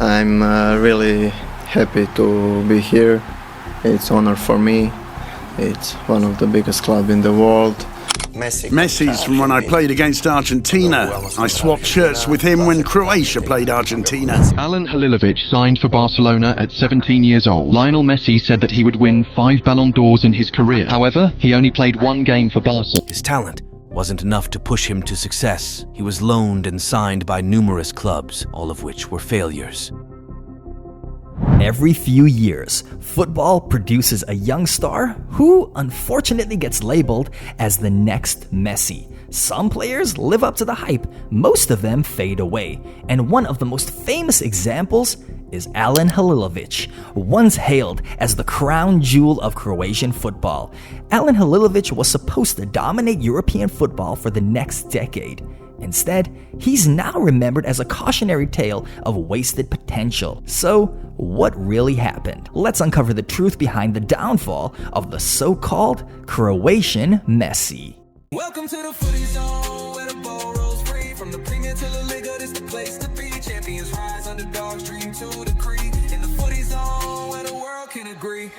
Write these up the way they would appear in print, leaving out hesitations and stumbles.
I'm really happy to be here. It's an honor for me. It's one of the biggest clubs in the world. Messi's from when I played against Argentina. I swapped shirts with him when Croatia played Argentina. Alen Halilovic signed for Barcelona at 17 years old. Lionel Messi said that he would win 5 Ballon d'Ors in his career. However, he only played 1 game for Barca. His talent wasn't enough to push him to success. He was loaned and signed by numerous clubs, all of which were failures. Every few years, football produces a young star who unfortunately gets labeled as the next Messi. Some players live up to the hype, most of them fade away. And one of the most famous examples is Alen Halilović, once hailed as the crown jewel of Croatian football. Alen Halilović was supposed to dominate European football for the next decade. Instead, he's now remembered as a cautionary tale of wasted potential. So, what really happened? Let's uncover the truth behind the downfall of the so-called Croatian Messi. Welcome to the footy zone, where the ball rolls free. From the Premier to the Liga, this the place to be. Champions rise, underdogs dream to the creed. In the footy zone, where the world can agree.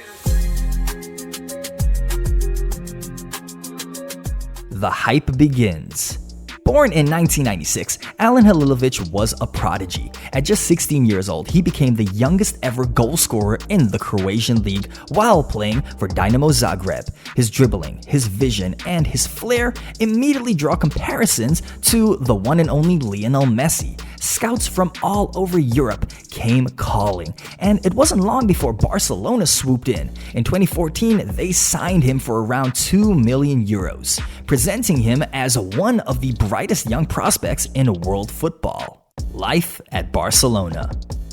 The hype begins. Born in 1996, Alen Halilović was a prodigy. At just 16 years old, he became the youngest ever goal scorer in the Croatian league while playing for Dinamo Zagreb. His dribbling, his vision, and his flair immediately draw comparisons to the one and only Lionel Messi. Scouts from all over Europe came calling, and it wasn't long before Barcelona swooped in. In 2014, they signed him for around €2 million, presenting him as one of the brightest young prospects in world football. Life at Barcelona.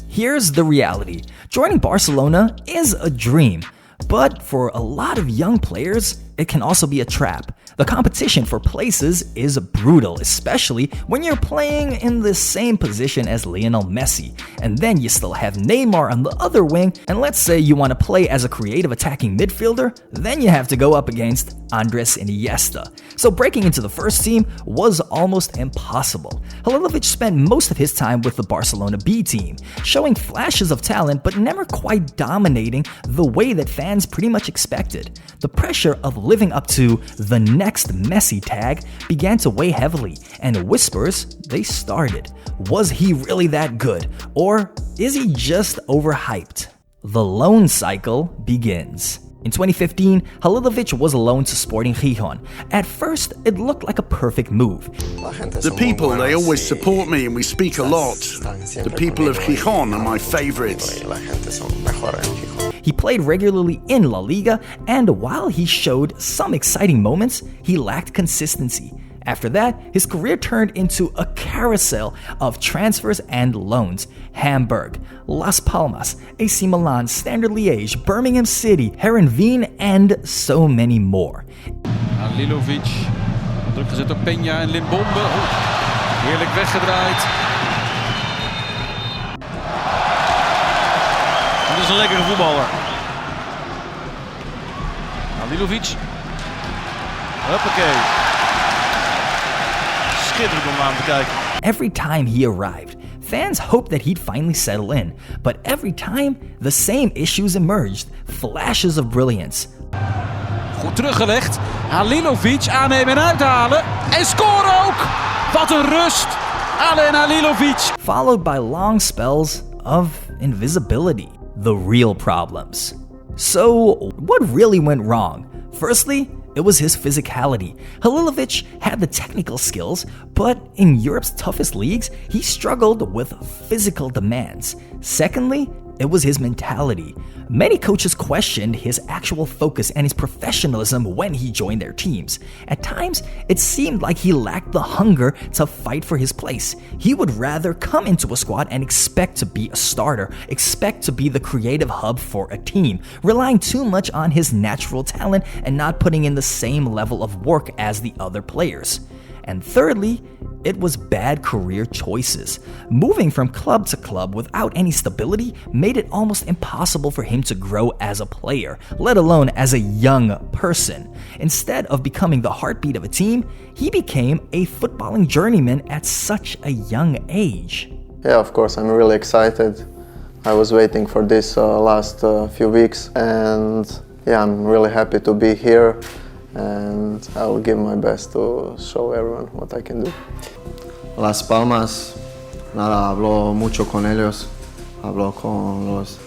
Here's the reality. Joining Barcelona is a dream, but for a lot of young players, it can also be a trap. The competition for places is brutal, especially when you're playing in the same position as Lionel Messi. And then you still have Neymar on the other wing, and let's say you want to play as a creative attacking midfielder, then you have to go up against Andres Iniesta. So breaking into the first team was almost impossible. Halilović spent most of his time with the Barcelona B team, showing flashes of talent but never quite dominating the way that fans pretty much expected. The pressure of living up to the next Messi tag began to weigh heavily, and whispers, they started. Was he really that good? Or is he just overhyped? The loan cycle begins. In 2015, Halilović was loaned to Sporting Gijón. At first, it looked like a perfect move. The people, they always support me and we speak a lot. The people of Gijón are my favorites. He played regularly in La Liga, and while he showed some exciting moments, he lacked consistency. After that, his career turned into a carousel of transfers and loans. Hamburg, Las Palmas, AC Milan, Standard Liège, Birmingham City, Heerenveen, and so many more. Halilovic, druk gezet door Peña en Limbombe. Heerlijk weggedraaid. Dat is een lekkere voetballer. Halilovic. Hoppakee. Schitterend om aan te kijken. Every time he arrived, fans hoped that he'd finally settle in, but every time, the same issues emerged, flashes of brilliance. Goed teruggelegd, Halilovic aannemen en uithalen en scoren ook! Wat een rust, Alen Halilovic! Followed by long spells of invisibility, the real problems. So, what really went wrong? Firstly, it was his physicality. Halilovic had the technical skills, but in Europe's toughest leagues, he struggled with physical demands. Secondly, it was his mentality. Many coaches questioned his actual focus and his professionalism when he joined their teams. At times, it seemed like he lacked the hunger to fight for his place. He would rather come into a squad and expect to be a starter, expect to be the creative hub for a team, relying too much on his natural talent and not putting in the same level of work as the other players. And thirdly, it was bad career choices. Moving from club to club without any stability made it almost impossible for him to grow as a player, let alone as a young person. Instead of becoming the heartbeat of a team, he became a footballing journeyman at such a young age. Yeah, of course, I'm really excited. I was waiting for this last few weeks, and yeah, I'm really happy to be here, and I will give my best to show everyone what I can do. Las Palmas, nada, hablo mucho con ellos, hablo con los,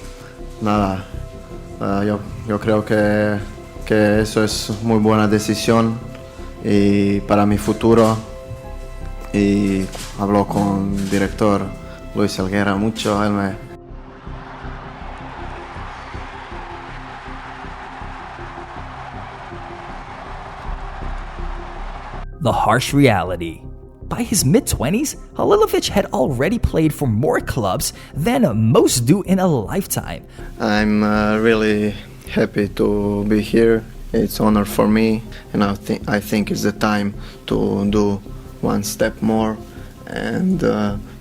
nada, yo creo que eso es muy buena decisión y para mi futuro, y hablo con el director Luis Helguera mucho, él me The harsh reality. By his mid-20s, Halilovic had already played for more clubs than most do in a lifetime. I'm really happy to be here. It's an honor for me, and I think it's the time to do one step more and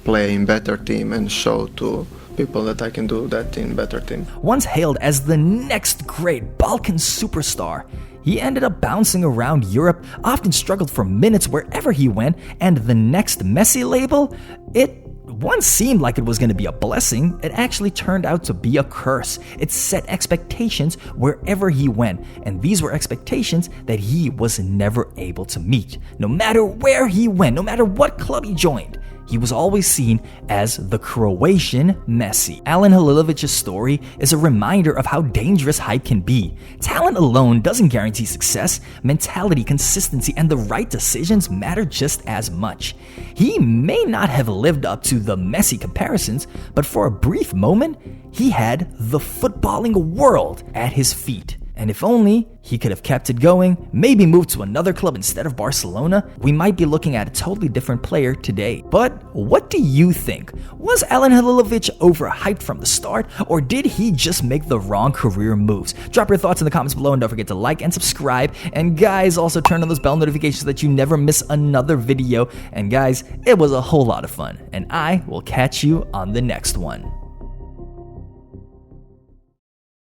play in better team and show to people that I can do that in better team. Once hailed as the next great Balkan superstar, he ended up bouncing around Europe, often struggled for minutes wherever he went, and the next Messi label, it once seemed like it was going to be a blessing. It actually turned out to be a curse. It set expectations wherever he went, and these were expectations that he was never able to meet. No matter where he went, no matter what club he joined, he was always seen as the Croatian Messi. Alen Halilovic's story is a reminder of how dangerous hype can be. Talent alone doesn't guarantee success. Mentality, consistency, and the right decisions matter just as much. He may not have lived up to the Messi comparisons, but for a brief moment, he had the footballing world at his feet. And if only he could have kept it going, maybe moved to another club instead of Barcelona, we might be looking at a totally different player today. But what do you think? Was Alen Halilovic overhyped from the start, or did he just make the wrong career moves? Drop your thoughts in the comments below, and don't forget to like and subscribe. And guys, also turn on those bell notifications so that you never miss another video. And guys, it was a whole lot of fun, and I will catch you on the next one.